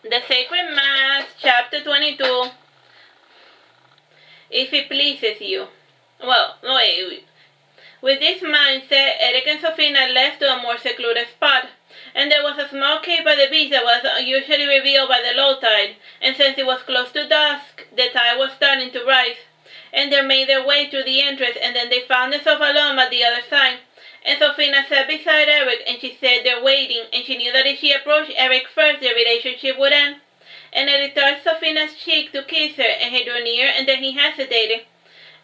The Sacred Mass, Chapter 22. If it pleases you. Well, wait. With this mindset, Eric and Sofina left to a more secluded spot, and there was a small cave by the beach that was usually revealed by the low tide, and since it was close to dusk, the tide was starting to rise, and they made their way through the entrance, and then they found themselves alone at the other side. And Sofina sat beside Eric, and she sat there waiting, and she knew that if she approached Eric first, their relationship would end. And Eric touched Sofina's cheek to kiss her, and he drew near, and then he hesitated.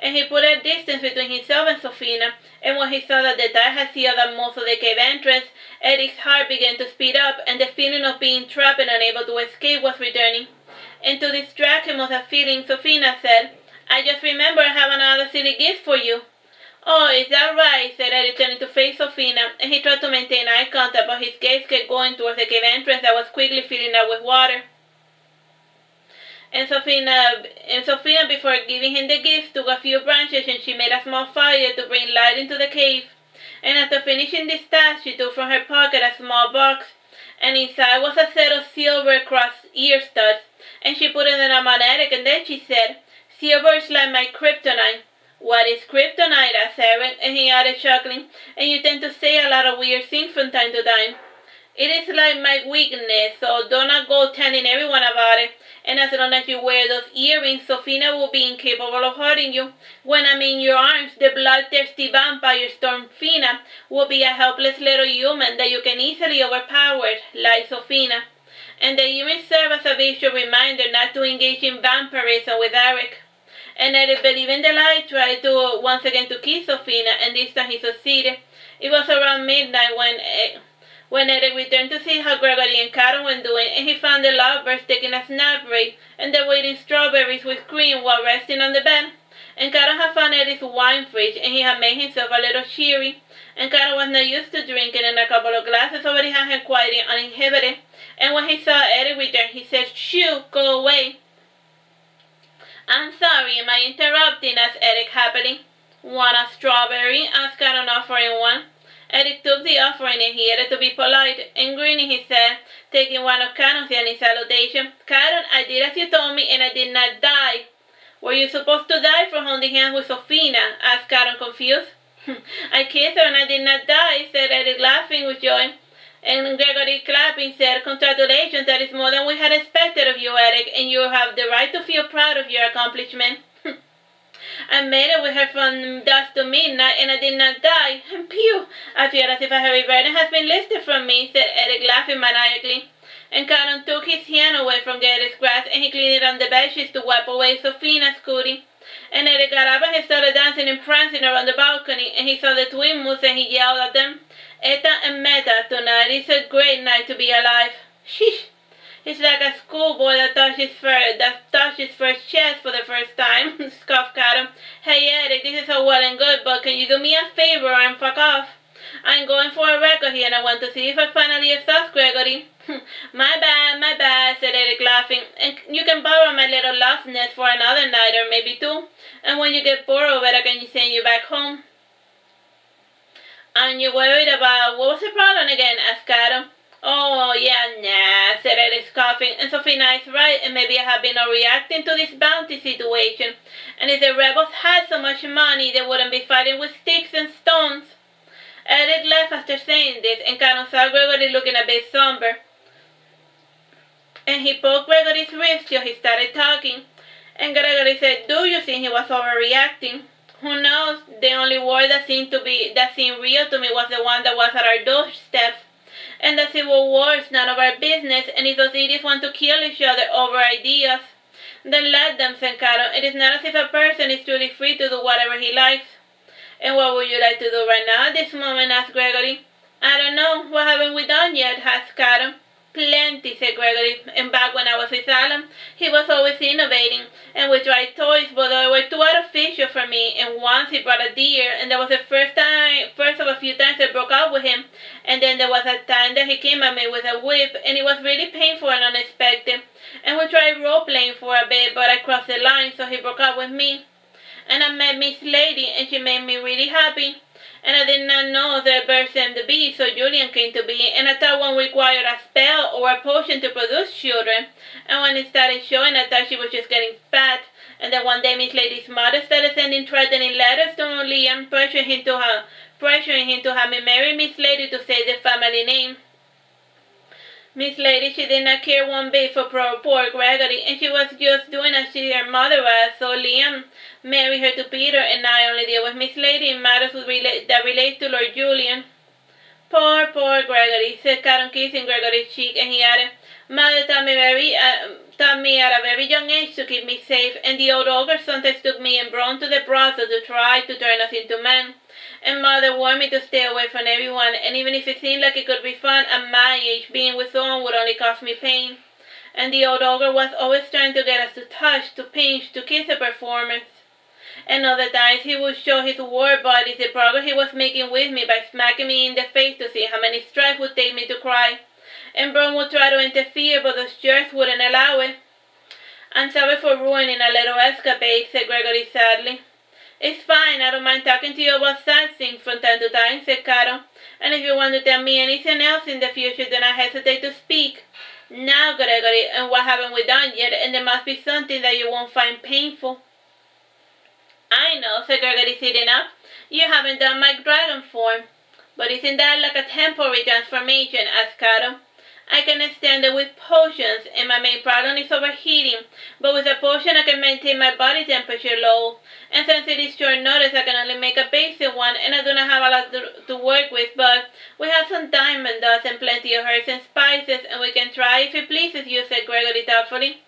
And he put a distance between himself and Sofina, and when he saw that the tide had sealed up most of the cave entrance, Eric's heart began to speed up, and the feeling of being trapped and unable to escape was returning. And to distract him of that feeling, Sofina said, "I just remember I have another silly gift for you." "Oh, is that right?" said Eric, turning to face Sofina, and he tried to maintain eye contact, but his gaze kept going towards the cave entrance that was quickly filling up with water. And Sofina, before giving him the gift, took a few branches and she made a small fire to bring light into the cave. And after finishing this task, she took from her pocket a small box, and inside was a set of silver cross ear studs, and she put it in a magnetic, and then she said, "Silver is like my kryptonite." "What is kryptonite?" asked Eric, and he added, chuckling, "And you tend to say a lot of weird things from time to time." "It is like my weakness, so do not go telling everyone about it. And as long as you wear those earrings, Sofina will be incapable of hurting you. When I'm in your arms, the bloodthirsty vampire Stormfina will be a helpless little human that you can easily overpower, like Sofina." And the earrings serve as a visual reminder not to engage in vampirism with Eric. And Eric, believing the lie, tried to once again to kiss Sofina, and this time he succeeded. It was around midnight when Eric returned to see how Gregory and Caron were doing, and he found the lovebirds taking a snap break, and they were eating strawberries with cream while resting on the bed. And Caron had found Eric's wine fridge, and he had made himself a little cheery. And Caron was not used to drinking, and a couple of glasses already had him quite uninhibited. And when he saw Eric return, he said, "Shoo, go away." "I'm sorry, am I interrupting?" asked Eric happily. "Want a strawberry?" asked Caron, offering one. Eric took the offering, and he had to be polite, and grinning he said, taking one of Caron's in salutation, "Caron, I did as you told me, and I did not die." "Were you supposed to die for holding hands with Sofina?" asked Caron, confused. "I kissed her and I did not die," said Eric, laughing with joy. And Gregory, clapping, said, "Congratulations, that is more than we had expected of you, Eric, and you have the right to feel proud of your accomplishment." "I made it with her from dusk to midnight, and I did not die. And pew! I feel as if a heavy burden has been lifted from me," said Eric, laughing maniacally. And Caron took his hand away from Eric's grasp, and he cleaned it on the bedsheets to wipe away Sofina's cootie. And Eric got up and he started dancing and prancing around the balcony, and he saw the twin moose, and he yelled at them, "Eta and Meta, tonight is a great night to be alive." "Sheesh! He's like a schoolboy that touched his first chest for the first time," scoffed Caron. "Hey Eric, this is all well and good, but can you do me a favor and fuck off? I'm going for a record here, and I want to see if I finally exhaust Gregory." My bad," said Eric, laughing. "And you can borrow my little lost nest for another night or maybe two, and when you get bored of it, I can send you back home." "Aren't you worried about what was the problem again?" asked Caron. "Oh, yeah, nah," said Eric, scoffing, "and Sofina is right, and maybe I have been overreacting to this bounty situation, and if the rebels had so much money, they wouldn't be fighting with sticks and stones." Eric left after saying this, and Caron saw Gregory looking a bit somber, and he poked Gregory's ribs till he started talking, and Gregory said, "Do you think he was overreacting?" "Who knows? The only word that seemed real to me was the one that was at our doorsteps. And the civil war is none of our business, and if those idiots want to kill each other over ideas, then let them," said Caron. "It is not as if a person is truly free to do whatever he likes." "And what would you like to do right now at this moment?" asked Gregory. "I don't know. What haven't we done yet?" asked Caron. "Plenty," said Gregory, "and back when I was with Allan, he was always innovating, and we tried toys, but they were too artificial for me, and once he brought a deer, and that was the first of a few times I broke out with him, and then there was a time that he came at me with a whip, and it was really painful and unexpected, and we tried role-playing for a bit, but I crossed the line, so he broke out with me, and I met Miss Lady, and she made me really happy, and I did not know the bird seemed to be, so Julian came to be, and I thought one required a spell or a potion to produce children, and when it started showing, I thought she was just getting fat, and then one day Miss Lady's mother started sending threatening letters to Liam, pressuring him to have me marry Miss Lady to save the family name. Miss Lady, she did not care one bit for poor Gregory, and she was just doing as her mother was, so Liam married her to Peter, and I only deal with Miss Lady in matters that relate to Lord Julian. Poor Gregory, said Caron, kissing Gregory's cheek, and he added, Mother taught me at a very young age to keep me safe, and the old ogre sometimes took me and Bron to the brothel to try to turn us into men. And Mother warned me to stay away from everyone, and even if it seemed like it could be fun, at my age, being with someone would only cause me pain. And the old ogre was always trying to get us to touch, to pinch, to kiss the performers. And other times he would show his war bodies the progress he was making with me by smacking me in the face to see how many stripes would take me to cry. And Bron would try to interfere, but those jerks wouldn't allow it. I'm sorry for ruining a little escapade, said Gregory sadly. It's fine, I don't mind talking to you about sad things from time to time, said Caron. And if you want to tell me anything else in the future, do not hesitate to speak. Now, Gregory, and what haven't we done yet? And there must be something that you won't find painful. I know, said Gregory, sitting up. You haven't done my dragon form. But isn't that like a temporary transformation? Asked Caron. I can stand it with potions, and my main problem is overheating. But with a potion I can maintain my body temperature low. And since it is short notice, I can only make a basic one, and I do not have a lot to work with, but we have some diamond dust and plenty of herbs and spices, and we can try if it pleases you, said Gregory thoughtfully.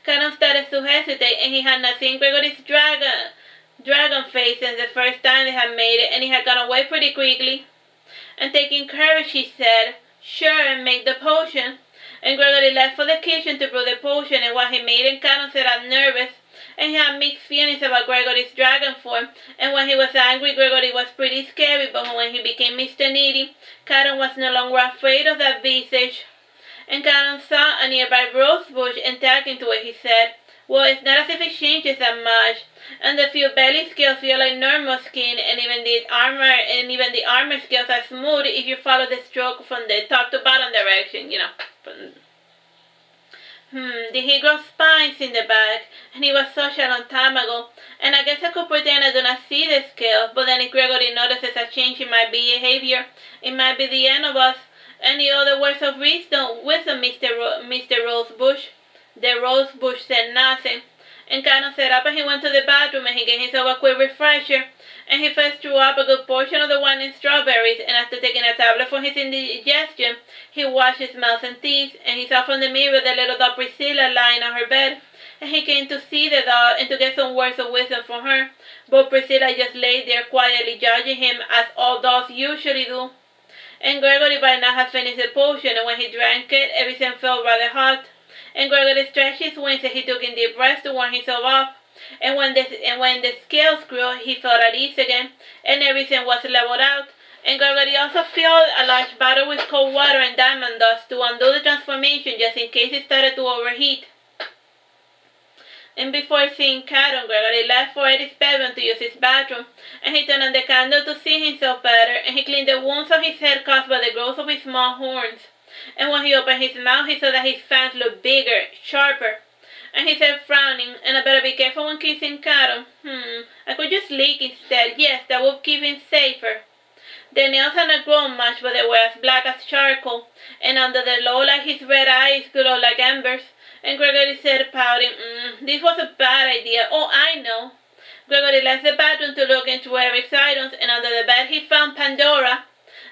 Caron started to hesitate, and he had not seen Gregory's dragon face since the first time they had made it, and he had gone away pretty quickly. And taking courage, he said, Sure, and make the potion. And Gregory left for the kitchen to brew the potion, and while he made it, Caron said I'm nervous, and he had mixed feelings about Gregory's dragon form, and when he was angry, Gregory was pretty scary, but when he became Mr. Needy, Caron was no longer afraid of that visage. And Caron saw a nearby rose bush and tagged into it, he said, Well, it's not as if it changes that much, and the few belly scales feel like normal skin, and even the armor scales are smooth if you follow the stroke from the top to bottom direction, Did he grow spines in the back? And he was such a long time ago, and I guess I could pretend I do not see the scales, but then if Gregory notices a change in my behavior, it might be the end of us. Any other words of wisdom, Mr. Rosebush? The Rosebush said nothing. And Caron set up and he went to the bathroom and he gave himself a quick refresher. And he first threw up a good portion of the wine and strawberries, and after taking a tablet for his indigestion, he washed his mouth and teeth, and he saw from the mirror the little doll Priscilla lying on her bed. And he came to see the doll and to get some words of wisdom from her. But Priscilla just lay there quietly judging him as all dolls usually do. And Gregory by now had finished the potion, and when he drank it, everything felt rather hot. And Gregory stretched his wings and he took in deep breaths to warm himself up. And when the scales grew, he felt at ease again, and everything was leveled out. And Gregory also filled a large bottle with cold water and diamond dust to undo the transformation just in case it started to overheat. And before seeing Caron, Gregory left for Eddie's bedroom to use his bathroom, and he turned on the candle to see himself better, and he cleaned the wounds on his head caused by the growth of his small horns. And when he opened his mouth, he saw that his fangs looked bigger, sharper. And he said, frowning, and I better be careful when kissing Caron. I could just lick instead. Yes, that would keep him safer. The nails had not grown much, but they were as black as charcoal, and under the low light his red eyes glowed like embers. And Gregory said, pouting, this was a bad idea. Oh, I know. Gregory left the bathroom to look into Eric's items, and under the bed he found Pandora.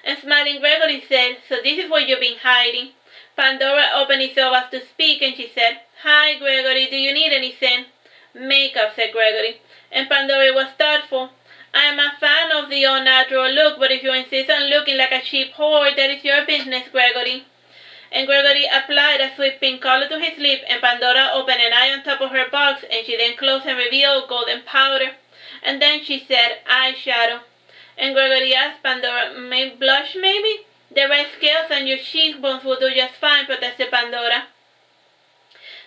And smiling, Gregory said, so this is what you've been hiding. Pandora opened herself as to speak, and she said, Hi, Gregory, do you need anything? Makeup, said Gregory. And Pandora was thoughtful. I am a fan of the all-natural look, but if you insist on looking like a cheap whore, that is your business, Gregory. And Gregory applied a sweet pink color to his lip, and Pandora opened an eye on top of her box, and she then closed and revealed golden powder. And then she said, eyeshadow. And Gregory asked Pandora, blush maybe? The red scales on your cheekbones will do just fine, protested Pandora.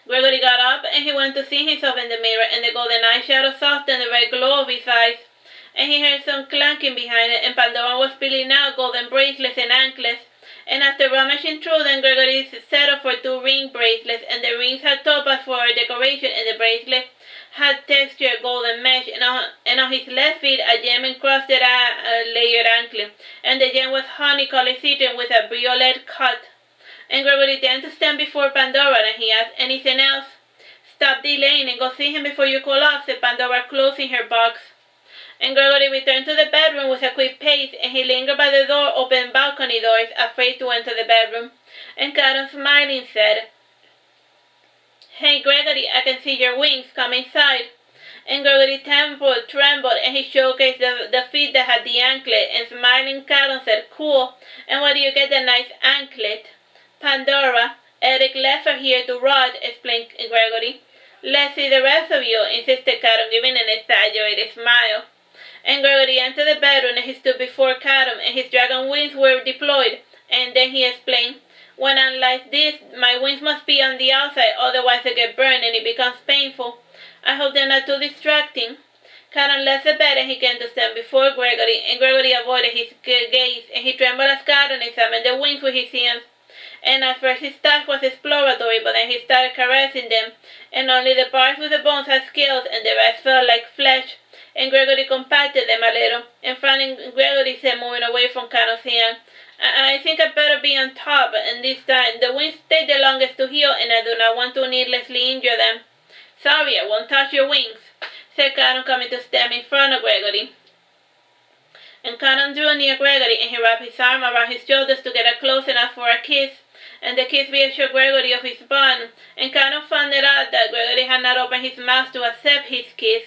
Gregory got up and he went to see himself in the mirror, and the golden eyeshadow softened the red glow of his eyes. and he heard some clanking behind it, and Pandora was peeling out golden bracelets and anklets. And after rummaging through them, Gregory settled for 2 ring bracelets, and the rings had topaz for decoration, and the bracelet had textured golden mesh, and on his left feet a gem encrusted layered anklet, and the gem was honey-colored satin with a violet cut. And Gregory turned to stand before Pandora, and he asked, "Anything else?" "Stop delaying and go see him before you call off," said Pandora, closing her box. And Gregory returned to the bedroom with a quick pace, and he lingered by the open balcony doors, afraid to enter the bedroom. And Caron, smiling, said, "Hey, Gregory, I can see your wings. Come inside." And Gregory trembled, and he showcased the feet that had the anklet, and smiling, Caron said, "Cool. And where do you get the nice anklet?" "Pandora. Eric left her here to rot," explained Gregory. "Let's see the rest of you," insisted Caron, giving an exaggerated smile. And Gregory entered the bedroom, and he stood before Caron, and his dragon wings were deployed. And then he explained, "When I'm like this, my wings must be on the outside, otherwise they get burned and it becomes painful. I hope they're not too distracting." Caron left the bed, and he came to stand before Gregory, and Gregory avoided his gaze, and he trembled as Caron examined the wings with his hands. And at first his touch was exploratory, but then he started caressing them, and only the parts with the bones had scales, and the rest felt like flesh. And Gregory compacted them a little, and frowning, Gregory said, moving away from Caron's hand, I think I'd better be on top, and this time the wings take the longest to heal, and I do not want to needlessly injure them." "Sorry, I won't touch your wings," said Caron, coming to stand in front of Gregory. And Caron drew near Gregory, and he wrapped his arm around his shoulders to get close enough for a kiss. And the kiss reassured Gregory of his bond, and Caron found it out that Gregory had not opened his mouth to accept his kiss.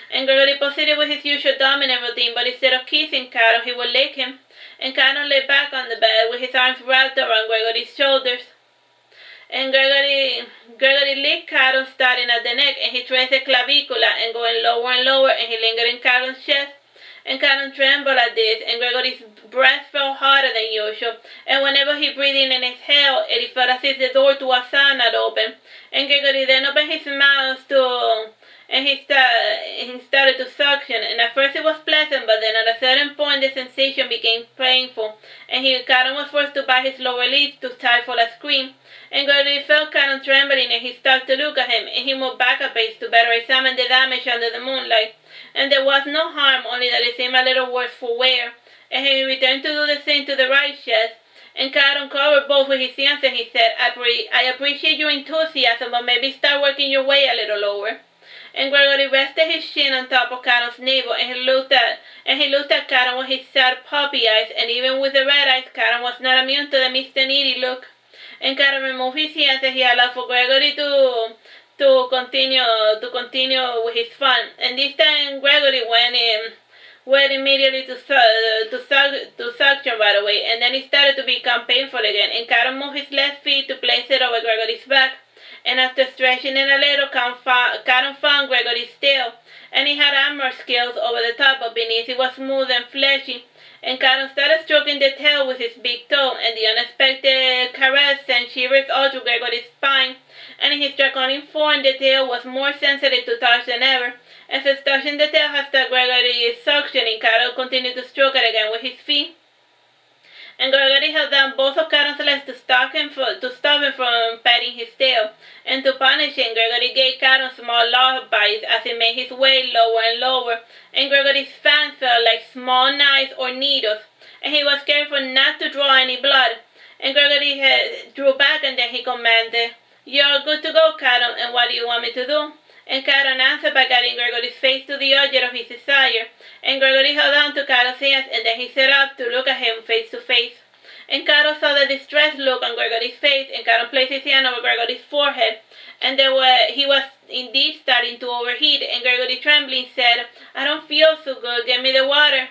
And Gregory proceeded with his usual dominant routine, but instead of kissing Caron, he would lick him. And Caron lay back on the bed with his arms wrapped around Gregory's shoulders. And Gregory licked Caron, starting at the neck, and he traced the clavicula and going lower and lower, and he lingered in Caron's chest. And Caron trembled at this, and Gregory's breath felt harder than usual, and whenever he breathed in and exhaled, it felt as if the door to a sound had opened. And Gregory then opened his mouth and he started to suction, and at first it was pleasant, but then at a certain point the sensation became painful, and Caron was forced to bite his lower lip to stifle a scream. And Gregory felt Caron trembling, and he stopped to look at him, and he moved back a pace to better examine the damage under the moonlight. And there was no harm, only that it seemed a little worse for wear. And he returned to do the same to the right chest. And Caron covered both with his hands, and he said, I appreciate your enthusiasm, but maybe start working your way a little lower." And Gregory rested his chin on top of Caron's navel, and he looked at Caron with his sad puppy eyes, and even with the red eyes, Caron was not immune to the Mr. Needy look. And Caron removed his hands, and he allowed for Gregory to continue with his fun. And this time Gregory went immediately to suction right away, and then it started to become painful again. And Caron moved his left feet to place it over Gregory's back. And after stretching it a little, Caron found Gregory's tail, and he had armor scales over the top, but beneath it was smooth and fleshy. And Caron started stroking the tail with his big toe, and the unexpected caress sent shivers all through Gregory's spine. And in his draconic form, the tail was more sensitive to touch than ever. And since touching the tail had stopped Gregory's suctioning, Caron continued to stroke it again with his feet. And Gregory held down both of Caron's legs to stop him from petting his tail. And to punish him, Gregory gave Caron small love bites as he made his way lower and lower. And Gregory's fangs felt like small knives or needles, and he was careful not to draw any blood. And Gregory drew back, and then he commanded, "You're good to go, Caron, and what do you want me to do?" And Caron answered by guiding Gregory's face to the object of his desire. And Gregory held on to Caron's hands, and then he sat up to look at him face to face. And Caron saw the distressed look on Gregory's face, and Caron placed his hand over Gregory's forehead. And he was indeed starting to overheat, and Gregory, trembling, said, "I don't feel so good, get me the water."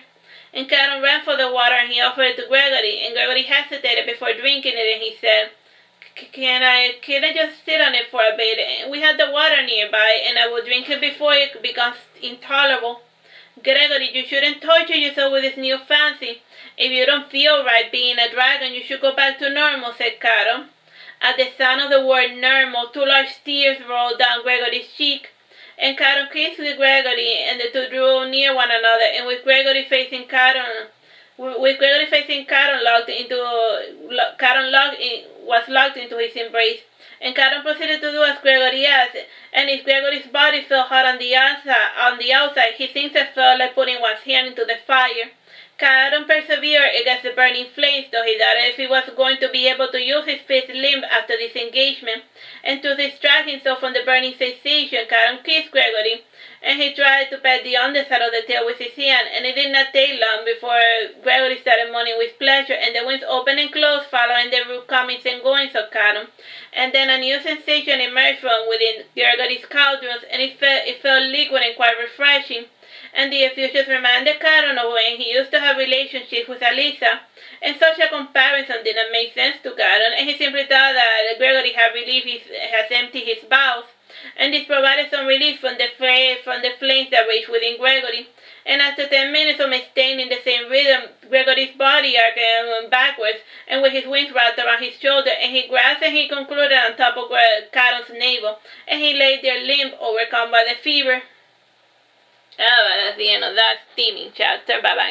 And Caron ran for the water, and he offered it to Gregory, and Gregory hesitated before drinking it, and he said, Can I just sit on it for a bit? We have the water nearby, and I will drink it before it becomes intolerable." "Gregory, you shouldn't torture yourself with this new fancy. If you don't feel right being a dragon, you should go back to normal," said Caron. At the sound of the word normal, 2 large tears rolled down Gregory's cheek, And Caron kissed Gregory, and the two drew near one another, and with Gregory facing Caron, was locked into his embrace. And Caron proceeded to do as Gregory asked, and if Gregory's body felt hot on the outside, his insides felt like putting one's hand into the fire. Caron persevered against the burning flames, though he doubted if he was going to be able to use his fifth limb after this engagement. And to distract himself from the burning sensation, Caron kissed Gregory, and he tried to pat the underside of the tail with his hand, and it did not take long before Gregory started moaning with pleasure, and the wings opened and closed, following the comings and goings of Caron. And then a new sensation emerged from within Gregory's cauldrons, and it felt liquid and quite refreshing. And the effusions reminded Caron of when he used to have relationships with Alisa, and such a comparison did not make sense to Caron, and he simply thought that Gregory has emptied his bowels, and this provided some relief from the flames that raged within Gregory. And after 10 minutes of staying in the same rhythm, Gregory's body arched backwards, and with his wings wrapped around his shoulder, and he grasped and he concluded on top of Caron's navel, and he lay there limp, overcome by the fever. That's the end of that steaming chapter. Bye-bye.